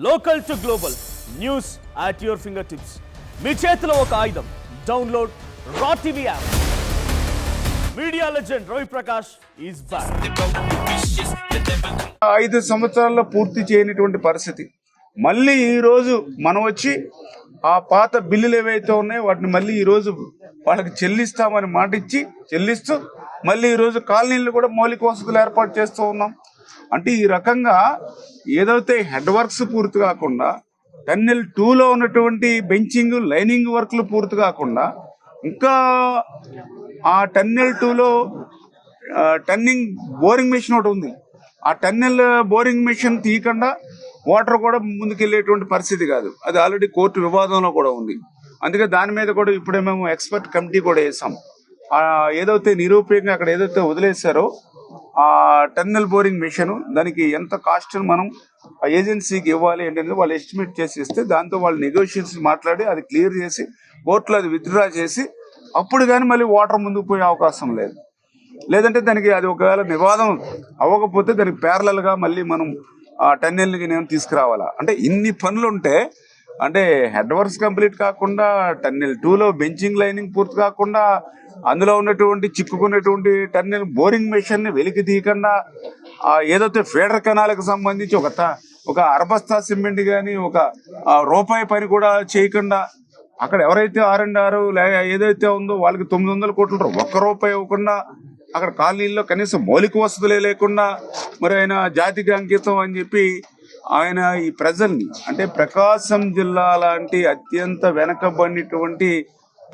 Local to global news at your finger tips. మీ చేతిలో ఒక ఆయుధం. Download raw TV app. Media legend Ravi Prakash is back. 5 సంవత్సరాల్లో పూర్తి చేయనటువంటి పరిస్థితి. మళ్ళీ ఈరోజు మనం వచ్చి ఆ పాత బిల్లులు ఏవైతే ఉన్నాయో వాటిని మళ్ళీ ఈరోజు వాళ్ళకి చెల్లిస్తామని మాట ఇచ్చి చెల్లిస్తూ మళ్ళీ ఈరోజు కాలనీలు కూడా మౌలిక వసతులు ఏర్పాటు చేస్తూ ఉన్నాం. అంటే ఈ రకంగా ఏదైతే హెడ్ వర్క్స్ పూర్తి కాకుండా టన్నెల్ 2లో ఉన్నటువంటి బెంచింగ్ లైనింగ్ వర్క్లు పూర్తి కాకుండా ఇంకా ఆ టన్నెల్ 2లో టన్నింగ్ బోరింగ్ మెషిన్ ఒకటి ఉంది. ఆ టన్నెల్ బోరింగ్ మెషిన్ తీయకుండా వాటర్ కూడా ముందుకెళ్లేటువంటి పరిస్థితి కాదు. అది ఆల్రెడీ కోర్టు వివాదంలో కూడా ఉంది. అందుకే దాని మీద కూడా ఇప్పుడే మేము ఎక్స్పర్ట్ కమిటీ కూడా వేసాం. ఏదైతే నిరూపయంగా అక్కడ ఏదైతే వదిలేశారో ఆ టన్నెల్ బోరింగ్ మెషిన్ దానికి ఎంత కాస్ట్ మనం ఆ ఏజెన్సీకి ఇవ్వాలి ఏంటంటే వాళ్ళు ఎస్టిమేట్ చేసి ఇస్తే దాంతో వాళ్ళు నెగోషియేషన్స్ మాట్లాడి అది క్లియర్ చేసి కోర్టులో అది విత్డ్రా చేసి అప్పుడు కానీ మళ్ళీ వాటర్ ముందుకు పోయే అవకాశం లేదు. లేదంటే దానికి అది ఒకవేళ వివాదం అవ్వకపోతే దానికి ప్యారలల్ గా మళ్ళీ మనం ఆ టన్నెల్కి నేను తీసుకురావాలా. అంటే ఇన్ని పనులు ఉంటే అంటే హెడ్ వర్క్స్ కంప్లీట్ కాకుండా టన్నెల్ 2లో బెంచింగ్ లైనింగ్ పూర్తి కాకుండా అందులో ఉన్నటువంటి చిక్కుకున్నటువంటి టన్నెల్ బోరింగ్ మెషిన్ ని వెలికి తీయకుండా ఏదైతే ఫీడర్ కెనాల్కి సంబంధించి ఒక అరబస్తా సిమెంట్ కానీ ఒక రూపాయి పని కూడా చేయకుండా అక్కడ ఎవరైతే R&R ఏదైతే ఉందో వాళ్ళకి 900 కోట్లు ₹1 ఇవ్వకుండా అక్కడ కాలనీల్లో కనీసం మౌలిక వసతులే లేకుండా మరి ఆయన జాతికి అంకితం అని చెప్పి ఆయన ఈ ప్రజల్ని అంటే ప్రకాశం జిల్లా లాంటి అత్యంత వెనకబడినటువంటి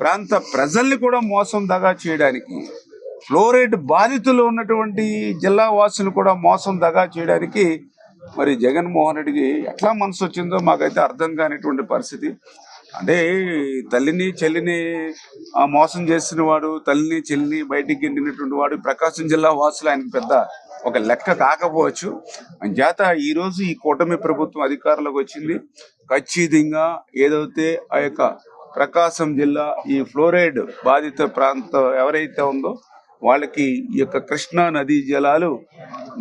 ప్రాంత ప్రజల్ని కూడా మోసం దగా చేయడానికి ఫ్లోరైడ్ బాధితులు ఉన్నటువంటి జిల్లా వాసులు కూడా మోసం దగా చేయడానికి మరి జగన్మోహన్ రెడ్డికి ఎట్లా మనసు వచ్చిందో మాకైతే అర్థం కానిటువంటి పరిస్థితి. అంటే తల్లిని చెల్లిని మోసం చేసిన వాడు తల్లిని చెల్లిని బయటికి గెంటినటువంటి వాడు ప్రకాశం జిల్లా వాసులు ఆయనకు పెద్ద ఒక లెక్క కాకపోవచ్చు. చేత ఈ రోజు ఈ కూటమి ప్రభుత్వం అధికారంలోకి వచ్చింది. ఖచ్చితంగా ఏదైతే ఆ యొక్క ప్రకాశం జిల్లా ఈ ఫ్లోరైడ్ బాధిత ప్రాంతం ఎవరైతే ఉందో వాళ్ళకి ఈ యొక్క కృష్ణా నదీ జలాలు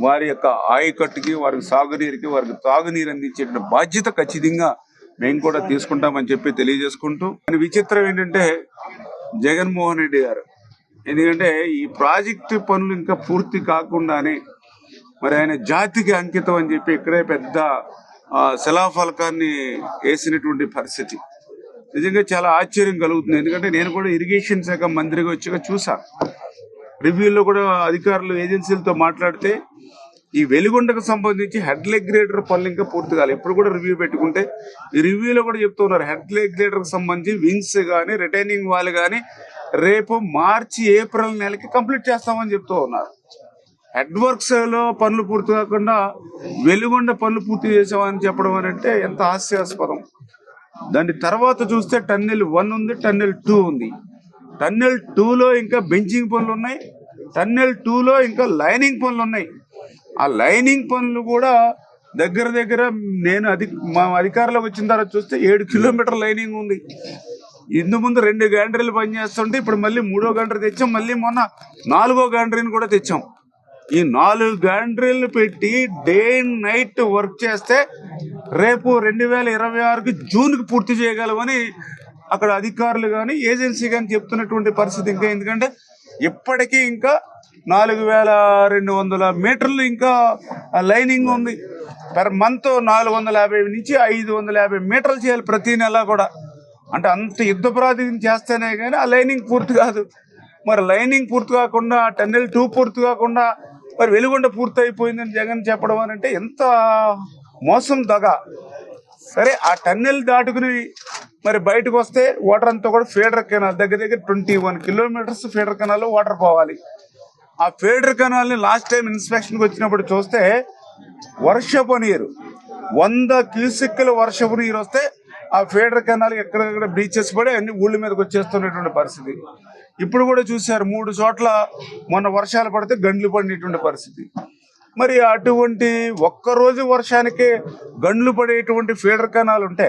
వారి యొక్క ఆయకట్టుకి వారికి సాగునీరుకి వారికి తాగునీరు అందించే బాధ్యత ఖచ్చితంగా మేము కూడా తీసుకుంటామని చెప్పి తెలియజేసుకుంటూ విచిత్రం ఏంటంటే జగన్మోహన్ రెడ్డి గారు ఎందుకంటే ఈ ప్రాజెక్టు పనులు ఇంకా పూర్తి కాకుండానే మరి ఆయన జాతికి అంకితం అని చెప్పి ఇక్కడే పెద్ద శిలాఫలకాన్ని వేసినటువంటి పరిస్థితి నిజంగా చాలా ఆశ్చర్యం కలుగుతుంది. ఎందుకంటే నేను కూడా ఇరిగేషన్ శాఖ మంత్రిగా వచ్చాక చూసా. రివ్యూలో కూడా అధికారులు ఏజెన్సీలతో మాట్లాడితే ఈ వెలిగొండకు సంబంధించి హెడ్ లెగ్ గ్రేడర్ పనులు ఇంకా పూర్తి కాదు. ఎప్పుడు కూడా రివ్యూ పెట్టుకుంటే ఈ రివ్యూలో కూడా చెప్తున్నారు హెడ్ లెగ్ గ్రేడర్కి సంబంధించి వింగ్స్ కానీ రిటైనింగ్ వాల్ కానీ రేపు మార్చి ఏప్రిల్ నెలకి కంప్లీట్ చేస్తామని చెప్తూ ఉన్నారు. హెడ్ వర్క్స్ లో పనులు పూర్తి కాకుండా వెలిగొండ పనులు పూర్తి చేసామని చెప్పడం అని అంటే ఎంత హాస్యాస్పదం. దాని తర్వాత చూస్తే టన్నెల్ 1 ఉంది, టన్నెల్ 2 ఉంది. టన్నెల్ 2లో ఇంకా బెంచింగ్ పనులు ఉన్నాయి, టన్నెల్ 2లో ఇంకా లైనింగ్ పనులు ఉన్నాయి. ఆ లైనింగ్ పనులు కూడా దగ్గర నేను మా అధికారంలోకి వచ్చిన తర్వాత చూస్తే 7 కిలోమీటర్ లైనింగ్ ఉంది. ఇందు ముందు 2 గ్యాండరీలు పనిచేస్తుంటే ఇప్పుడు మళ్ళీ 3వ గ్యాండరీ తెచ్చాం, మళ్ళీ మొన్న 4వ గ్యాండరీని కూడా తెచ్చాం. ఈ 4 గ్యాండరీలు పెట్టి డే అండ్ నైట్ వర్క్ చేస్తే రేపు 2026కి జూన్కి పూర్తి చేయగలమని అక్కడ అధికారులు కానీ ఏజెన్సీ కానీ చెప్తున్నటువంటి పరిస్థితి. ఇంకా ఎందుకంటే ఇప్పటికీ ఇంకా 4200 మీటర్లు ఇంకా లైనింగ్ ఉంది. పర్ మంత్ 450 నుంచి 550 మీటర్లు చేయాలి ప్రతి నెల కూడా. అంటే అంత యుద్ధ ప్రాతినిధ్యం చేస్తేనే కానీ ఆ లైనింగ్ పూర్తి కాదు. మరి లైనింగ్ పూర్తి కాకుండా టన్నెల్ 2 పూర్తి కాకుండా మరి వెలుగొండ పూర్తి అయిపోయిందని జగన్ చెప్పడం అని అంటే ఎంత మోసం దగా. సరే ఆ టన్నెల్ దాటుకుని మరి బయటకు వస్తే వాటర్ అంతా కూడా ఫీడర్ కెనాల్ దగ్గర 21 కిలోమీటర్స్ ఫీడర్ కెనాల్ వాటర్ పోవాలి. ఆ ఫీడర్ కెనాల్ ని లాస్ట్ టైం ఇన్స్పెక్షన్కి వచ్చినప్పుడు చూస్తే వర్షపు నీరు 100 క్యూసెక్కుల వర్షపు నీరు వస్తే ఆ ఫీడర్ కెనాల్ ఎక్కడెక్కడ బ్రీచెస్ పడి అన్ని ఊళ్ళ మీదకి వచ్చేస్తున్నటువంటి పరిస్థితి. ఇప్పుడు కూడా చూశారు 3 చోట్ల మొన్న వర్షాలు పడితే గండ్లు పడినటువంటి పరిస్థితి. మరి అటువంటి ఒక్కరోజు వర్షానికే గండ్లు పడేటువంటి ఫీడర్ కెనాల్ ఉంటే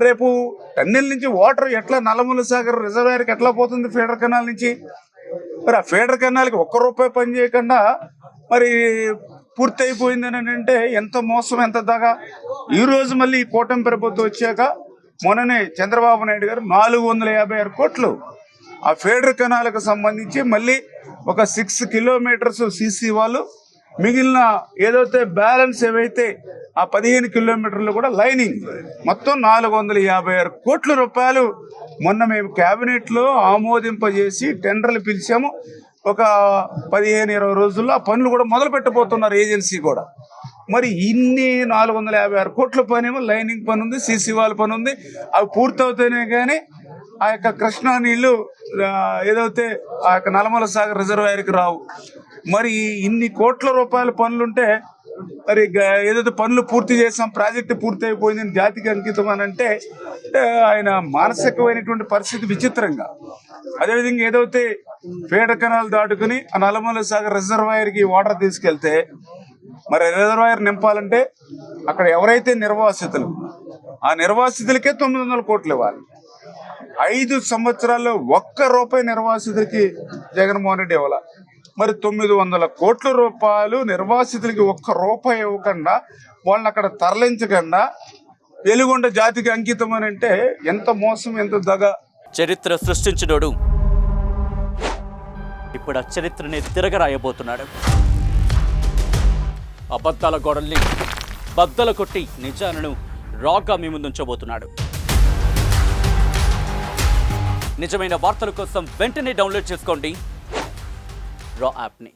రేపు టన్నెల్ నుంచి వాటర్ ఎట్లా నల్లమల సాగర్ రిజర్వాయర్కి ఎట్లా పోతుంది ఫీడర్ కెనాల్ నుంచి? మరి ఆ ఫీడర్ కెనాల్కి ₹1 పని చేయకుండా మరి పూర్తి అయిపోయిందని అంటే ఎంత మోసం, ఎంత దగా. ఈ రోజు మళ్ళీ ఈ కూటమి ప్రభుత్వం వచ్చాక మొన్ననే చంద్రబాబు నాయుడు గారు 456 కోట్లు ఆ ఫేడర్ కెనాల్కు సంబంధించి మళ్ళీ ఒక 6 కిలోమీటర్స్ సీసీ వాళ్ళు, మిగిలిన ఏదైతే బ్యాలెన్స్ ఏవైతే ఆ 15 కిలోమీటర్లు కూడా లైనింగ్, మొత్తం 456 కోట్ల రూపాయలు మొన్న మేము క్యాబినెట్లో ఆమోదింపజేసి టెండర్లు పిలిచాము. ఒక 15-20 రోజుల్లో ఆ పనులు కూడా మొదలు పెట్టబోతున్నారు ఏజెన్సీ కూడా. మరి ఇన్ని 456 కోట్ల పని ఏమో లైనింగ్ పని ఉంది, సీసీ వాళ్ళ పని ఉంది. అవి పూర్తవుతేనే కానీ ఆ యొక్క కృష్ణా నీళ్లు ఏదైతే ఆ యొక్క నల్లమల సాగర్ రిజర్వాయర్కి రావు. మరి ఇన్ని కోట్ల రూపాయల పనులుంటే మరి ఏదైతే పనులు పూర్తి చేసాం, ప్రాజెక్టు పూర్తి అయిపోయింది, జాతికి అంకితం అని అంటే ఆయన మానసికమైనటువంటి పరిస్థితి విచిత్రంగా. అదేవిధంగా ఏదైతే ఫేడర్ కెనాల్ దాటుకుని ఆ నల్లమల సాగర్ రిజర్వాయర్కి వాటర్ తీసుకెళ్తే, మరి రిజర్వాయర్ నింపాలంటే అక్కడ ఎవరైతే నిర్వాసితులు, ఆ నిర్వాసితులకే 900 కోట్లు ఇవ్వాలి. 5 సంవత్సరాల్లో ₹1 నిర్వాసితులకి జగన్మోహన్ రెడ్డి ఇవ్వాలి. మరి 900 కోట్ల రూపాయలు నిర్వాసితులకి ₹1 ఇవ్వకుండా, వాళ్ళని అక్కడ తరలించకుండా వెలుగొండ జాతికి అంకితం అని అంటే ఎంత మోసం, ఎంత దగ. చరిత్ర సృష్టించినోడు ఇప్పుడు ఆ చరిత్రని తిరగరాయబోతున్నాడు. అబద్ధాల గోడల్ని బద్దలు కొట్టి నిజాలను రాగా మీ ముందుంచబోతున్నాడు. నిజమైన వార్తల కోసం వెంటనే డౌన్లోడ్ చేసుకోండి రా యాప్ని.